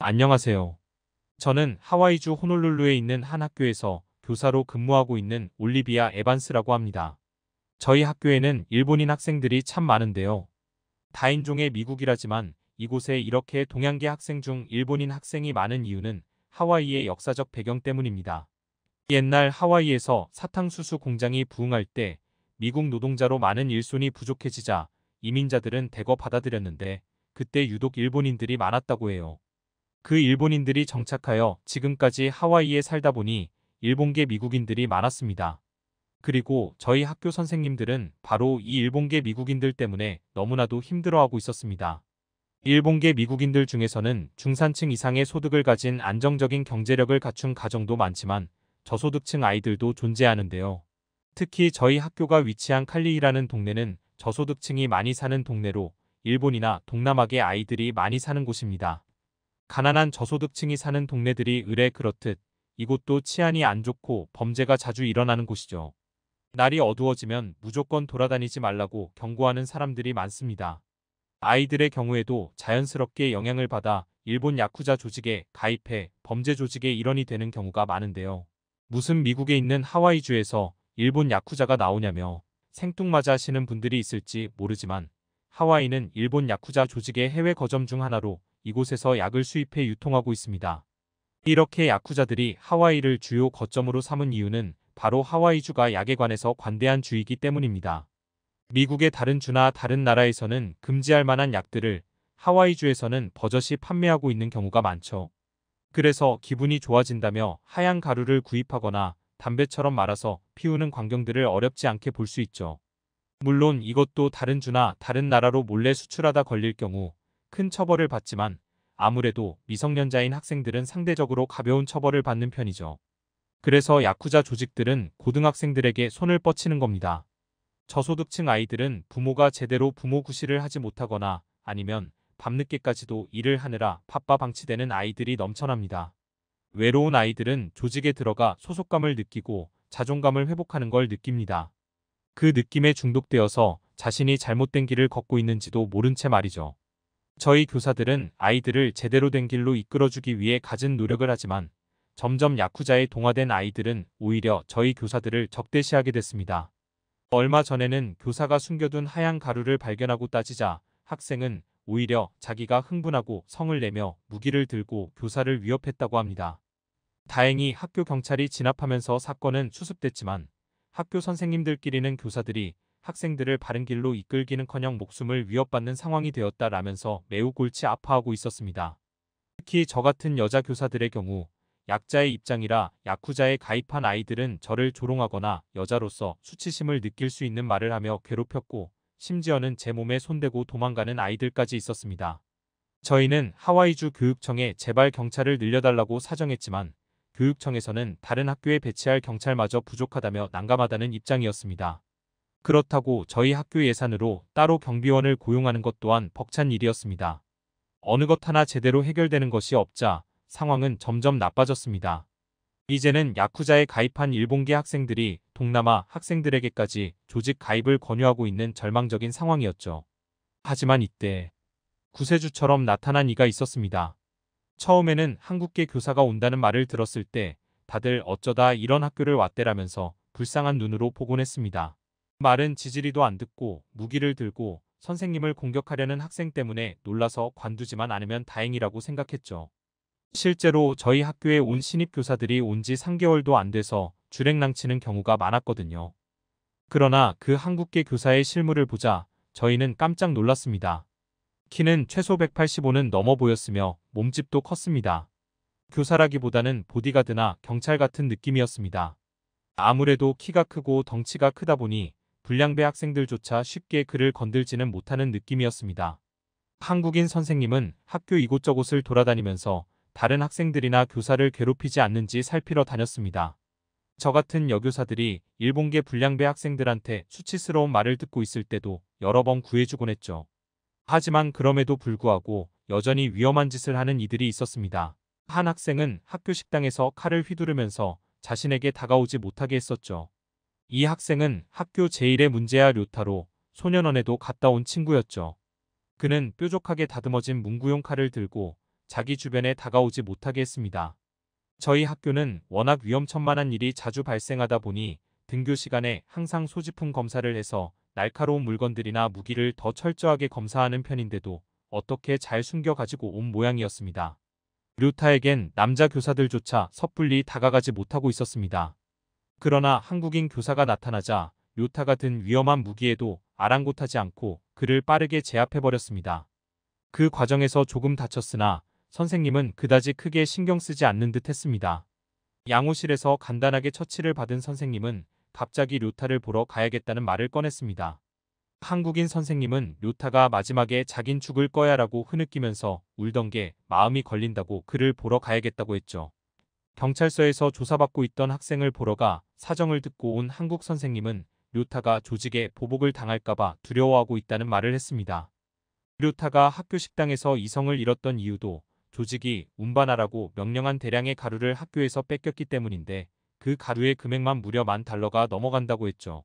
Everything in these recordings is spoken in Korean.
안녕하세요. 저는 하와이주 호놀룰루에 있는 한 학교에서 교사로 근무하고 있는 올리비아 에반스라고 합니다. 저희 학교에는 일본인 학생들이 참 많은데요. 다인종의 미국이라지만 이곳에 이렇게 동양계 학생 중 일본인 학생이 많은 이유는 하와이의 역사적 배경 때문입니다. 옛날 하와이에서 사탕수수 공장이 부흥할 때 미국 노동자로 많은 일손이 부족해지자 이민자들은 대거 받아들였는데 그때 유독 일본인들이 많았다고 해요. 그 일본인들이 정착하여 지금까지 하와이에 살다 보니 일본계 미국인들이 많았습니다. 그리고 저희 학교 선생님들은 바로 이 일본계 미국인들 때문에 너무나도 힘들어하고 있었습니다. 일본계 미국인들 중에서는 중산층 이상의 소득을 가진 안정적인 경제력을 갖춘 가정도 많지만 저소득층 아이들도 존재하는데요. 특히 저희 학교가 위치한 칼리이라는 동네는 저소득층이 많이 사는 동네로 일본이나 동남아계 아이들이 많이 사는 곳입니다. 가난한 저소득층이 사는 동네들이 의뢰 그렇듯 이곳도 치안이 안 좋고 범죄가 자주 일어나는 곳이죠. 날이 어두워지면 무조건 돌아다니지 말라고 경고하는 사람들이 많습니다. 아이들의 경우에도 자연스럽게 영향을 받아 일본 야쿠자 조직에 가입해 범죄 조직의 일원이 되는 경우가 많은데요. 무슨 미국에 있는 하와이주에서 일본 야쿠자가 나오냐며 생뚱맞아 하시는 분들이 있을지 모르지만 하와이는 일본 야쿠자 조직의 해외 거점 중 하나로 이곳에서 약을 수입해 유통하고 있습니다. 이렇게 야쿠자들이 하와이를 주요 거점으로 삼은 이유는 바로 하와이주가 약에 관해서 관대한 주이기 때문입니다. 미국의 다른 주나 다른 나라에서는 금지할 만한 약들을 하와이주에서는 버젓이 판매하고 있는 경우가 많죠. 그래서 기분이 좋아진다며 하얀 가루를 구입하거나 담배처럼 말아서 피우는 광경들을 어렵지 않게 볼 수 있죠. 물론 이것도 다른 주나 다른 나라로 몰래 수출하다 걸릴 경우 큰 처벌을 받지만 아무래도 미성년자인 학생들은 상대적으로 가벼운 처벌을 받는 편이죠. 그래서 야쿠자 조직들은 고등학생들에게 손을 뻗치는 겁니다. 저소득층 아이들은 부모가 제대로 부모 구실을 하지 못하거나 아니면 밤늦게까지도 일을 하느라 바빠 방치되는 아이들이 넘쳐납니다. 외로운 아이들은 조직에 들어가 소속감을 느끼고 자존감을 회복하는 걸 느낍니다. 그 느낌에 중독되어서 자신이 잘못된 길을 걷고 있는지도 모른 채 말이죠. 저희 교사들은 아이들을 제대로 된 길로 이끌어주기 위해 갖은 노력을 하지만 점점 야쿠자에 동화된 아이들은 오히려 저희 교사들을 적대시하게 됐습니다. 얼마 전에는 교사가 숨겨둔 하얀 가루를 발견하고 따지자 학생은 오히려 자기가 흥분하고 성을 내며 무기를 들고 교사를 위협했다고 합니다. 다행히 학교 경찰이 진압하면서 사건은 수습됐지만 학교 선생님들끼리는 교사들이 학생들을 바른 길로 이끌기는커녕 목숨을 위협받는 상황이 되었다라면서 매우 골치 아파하고 있었습니다. 특히 저 같은 여자 교사들의 경우 약자의 입장이라 야쿠자에 가입한 아이들은 저를 조롱하거나 여자로서 수치심을 느낄 수 있는 말을 하며 괴롭혔고 심지어는 제 몸에 손대고 도망가는 아이들까지 있었습니다. 저희는 하와이주 교육청에 제발 경찰을 늘려달라고 사정했지만 교육청에서는 다른 학교에 배치할 경찰마저 부족하다며 난감하다는 입장이었습니다. 그렇다고 저희 학교 예산으로 따로 경비원을 고용하는 것 또한 벅찬 일이었습니다. 어느 것 하나 제대로 해결되는 것이 없자 상황은 점점 나빠졌습니다. 이제는 야쿠자에 가입한 일본계 학생들이 동남아 학생들에게까지 조직 가입을 권유하고 있는 절망적인 상황이었죠. 하지만 이때 구세주처럼 나타난 이가 있었습니다. 처음에는 한국계 교사가 온다는 말을 들었을 때 다들 어쩌다 이런 학교를 왔대라면서 불쌍한 눈으로 보곤 했습니다. 말은 지지리도 안 듣고 무기를 들고 선생님을 공격하려는 학생 때문에 놀라서 관두지만 않으면 다행이라고 생각했죠. 실제로 저희 학교에 온 신입교사들이 온 지 3개월도 안 돼서 주랭랑치는 경우가 많았거든요. 그러나 그 한국계 교사의 실물을 보자 저희는 깜짝 놀랐습니다. 키는 최소 185는 넘어 보였으며 몸집도 컸습니다. 교사라기보다는 보디가드나 경찰 같은 느낌이었습니다. 아무래도 키가 크고 덩치가 크다 보니 불량배 학생들조차 쉽게 그를 건들지는 못하는 느낌이었습니다. 한국인 선생님은 학교 이곳저곳을 돌아다니면서 다른 학생들이나 교사를 괴롭히지 않는지 살피러 다녔습니다. 저 같은 여교사들이 일본계 불량배 학생들한테 수치스러운 말을 듣고 있을 때도 여러 번 구해주곤 했죠. 하지만 그럼에도 불구하고 여전히 위험한 짓을 하는 이들이 있었습니다. 한 학생은 학교 식당에서 칼을 휘두르면서 자신에게 다가오지 못하게 했었죠. 이 학생은 학교 제1의 문제야 료타로 소년원에도 갔다 온 친구였죠. 그는 뾰족하게 다듬어진 문구용 칼을 들고 자기 주변에 다가오지 못하게 했습니다. 저희 학교는 워낙 위험천만한 일이 자주 발생하다 보니 등교 시간에 항상 소지품 검사를 해서 날카로운 물건들이나 무기를 더 철저하게 검사하는 편인데도 어떻게 잘 숨겨 가지고 온 모양이었습니다. 류타에겐 남자 교사들조차 섣불리 다가가지 못하고 있었습니다. 그러나 한국인 교사가 나타나자 류타가 든 위험한 무기에도 아랑곳하지 않고 그를 빠르게 제압해버렸습니다. 그 과정에서 조금 다쳤으나 선생님은 그다지 크게 신경 쓰지 않는 듯 했습니다. 양호실에서 간단하게 처치를 받은 선생님은 갑자기 류타를 보러 가야겠다는 말을 꺼냈습니다. 한국인 선생님은 류타가 마지막에 자긴 죽을 거야 라고 흐느끼면서 울던 게 마음이 걸린다고 그를 보러 가야겠다고 했죠. 경찰서에서 조사받고 있던 학생을 보러 가 사정을 듣고 온 한국 선생님은 류타가 조직에 보복을 당할까봐 두려워하고 있다는 말을 했습니다. 류타가 학교 식당에서 이성을 잃었던 이유도 조직이 운반하라고 명령한 대량의 가루를 학교에서 뺏겼기 때문인데 그 가루의 금액만 무려 $10,000가 넘어간다고 했죠.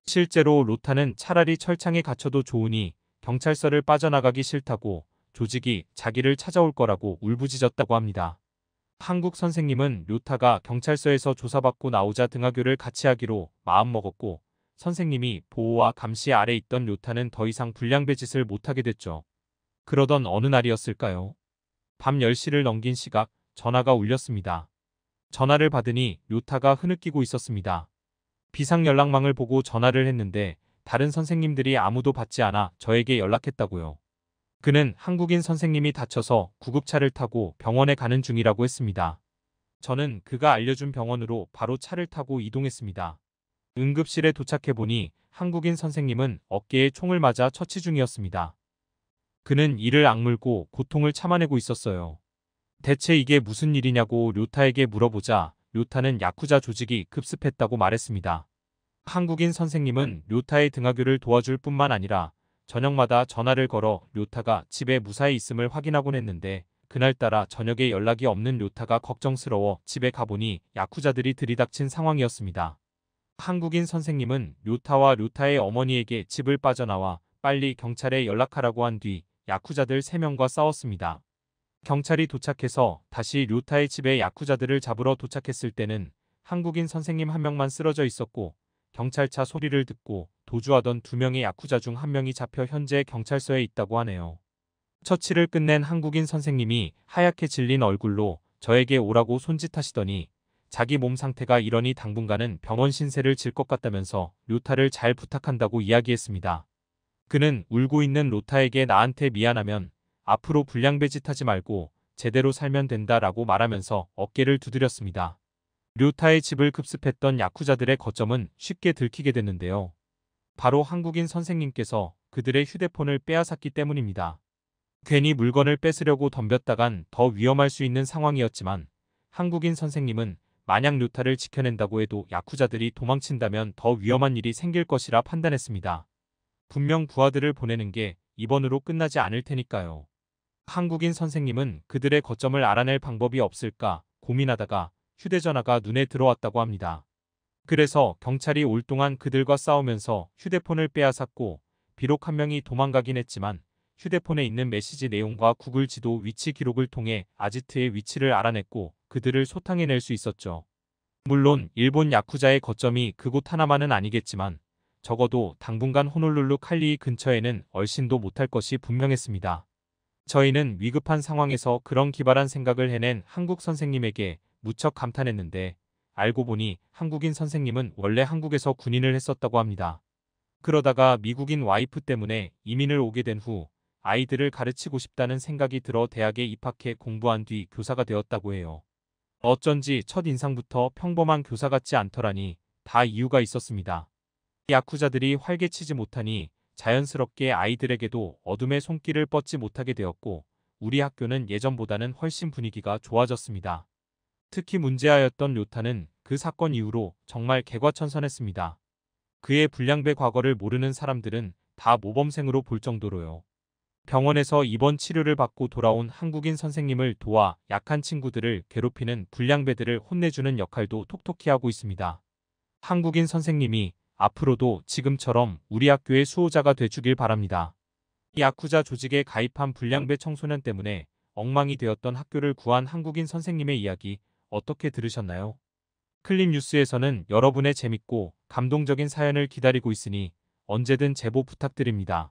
실제로 류타는 차라리 철창에 갇혀도 좋으니 경찰서를 빠져나가기 싫다고 조직이 자기를 찾아올 거라고 울부짖었다고 합니다. 한국 선생님은 류타가 경찰서에서 조사받고 나오자 등하교를 같이 하기로 마음먹었고 선생님이 보호와 감시 아래 있던 류타는 더 이상 불량배 짓을 못하게 됐죠. 그러던 어느 날이었을까요? 밤 10시를 넘긴 시각 전화가 울렸습니다. 전화를 받으니 류타가 흐느끼고 있었습니다. 비상연락망을 보고 전화를 했는데 다른 선생님들이 아무도 받지 않아 저에게 연락했다고요. 그는 한국인 선생님이 다쳐서 구급차를 타고 병원에 가는 중이라고 했습니다. 저는 그가 알려준 병원으로 바로 차를 타고 이동했습니다. 응급실에 도착해보니 한국인 선생님은 어깨에 총을 맞아 처치 중이었습니다. 그는 이를 악물고 고통을 참아내고 있었어요. 대체 이게 무슨 일이냐고 류타에게 물어보자 류타는 야쿠자 조직이 급습했다고 말했습니다. 한국인 선생님은 류타의 등하교를 도와줄 뿐만 아니라 저녁마다 전화를 걸어 류타가 집에 무사히 있음을 확인하곤 했는데 그날따라 저녁에 연락이 없는 류타가 걱정스러워 집에 가보니 야쿠자들이 들이닥친 상황이었습니다. 한국인 선생님은 류타와 류타의 어머니에게 집을 빠져나와 빨리 경찰에 연락하라고 한 뒤 야쿠자들 3명과 싸웠습니다. 경찰이 도착해서 다시 류타의 집에 야쿠자들을 잡으러 도착했을 때는 한국인 선생님 1명만 쓰러져 있었고 경찰차 소리를 듣고 도주하던 2명의 야쿠자 중 1명이 잡혀 현재 경찰서에 있다고 하네요. 처치를 끝낸 한국인 선생님이 하얗게 질린 얼굴로 저에게 오라고 손짓하시더니 자기 몸 상태가 이러니 당분간은 병원 신세를 질 것 같다면서 류타를 잘 부탁한다고 이야기했습니다. 그는 울고 있는 류타에게 나한테 미안하면 앞으로 불량배짓하지 말고 제대로 살면 된다라고 말하면서 어깨를 두드렸습니다. 류타의 집을 급습했던 야쿠자들의 거점은 쉽게 들키게 됐는데요. 바로 한국인 선생님께서 그들의 휴대폰을 빼앗았기 때문입니다. 괜히 물건을 뺏으려고 덤볐다간 더 위험할 수 있는 상황이었지만 한국인 선생님은 만약 류타를 지켜낸다고 해도 야쿠자들이 도망친다면 더 위험한 일이 생길 것이라 판단했습니다. 분명 부하들을 보내는 게 이번으로 끝나지 않을 테니까요. 한국인 선생님은 그들의 거점을 알아낼 방법이 없을까 고민하다가 휴대전화가 눈에 들어왔다고 합니다. 그래서 경찰이 올 동안 그들과 싸우면서 휴대폰을 빼앗았고 비록 1명이 도망가긴 했지만 휴대폰에 있는 메시지 내용과 구글 지도 위치 기록을 통해 아지트의 위치를 알아냈고 그들을 소탕해낼 수 있었죠. 물론 일본 야쿠자의 거점이 그곳 하나만은 아니겠지만 적어도 당분간 호놀룰루 칼리이 근처에는 얼씬도 못할 것이 분명했습니다. 저희는 위급한 상황에서 그런 기발한 생각을 해낸 한국 선생님에게 무척 감탄했는데 알고 보니 한국인 선생님은 원래 한국에서 군인을 했었다고 합니다. 그러다가 미국인 와이프 때문에 이민을 오게 된 후 아이들을 가르치고 싶다는 생각이 들어 대학에 입학해 공부한 뒤 교사가 되었다고 해요. 어쩐지 첫인상부터 평범한 교사 같지 않더라니 다 이유가 있었습니다. 야쿠자들이 활개치지 못하니 자연스럽게 아이들에게도 어둠의 손길을 뻗지 못하게 되었고 우리 학교는 예전보다는 훨씬 분위기가 좋아졌습니다. 특히 문제아였던 류타는 그 사건 이후로 정말 개과천선했습니다. 그의 불량배 과거를 모르는 사람들은 다 모범생으로 볼 정도로요. 병원에서 입원 치료를 받고 돌아온 한국인 선생님을 도와 약한 친구들을 괴롭히는 불량배들을 혼내주는 역할도 톡톡히 하고 있습니다. 한국인 선생님이 앞으로도 지금처럼 우리 학교의 수호자가 돼주길 바랍니다. 야쿠자 조직에 가입한 불량배 청소년 때문에 엉망이 되었던 학교를 구한 한국인 선생님의 이야기 어떻게 들으셨나요? 클립 뉴스에서는 여러분의 재밌고 감동적인 사연을 기다리고 있으니 언제든 제보 부탁드립니다.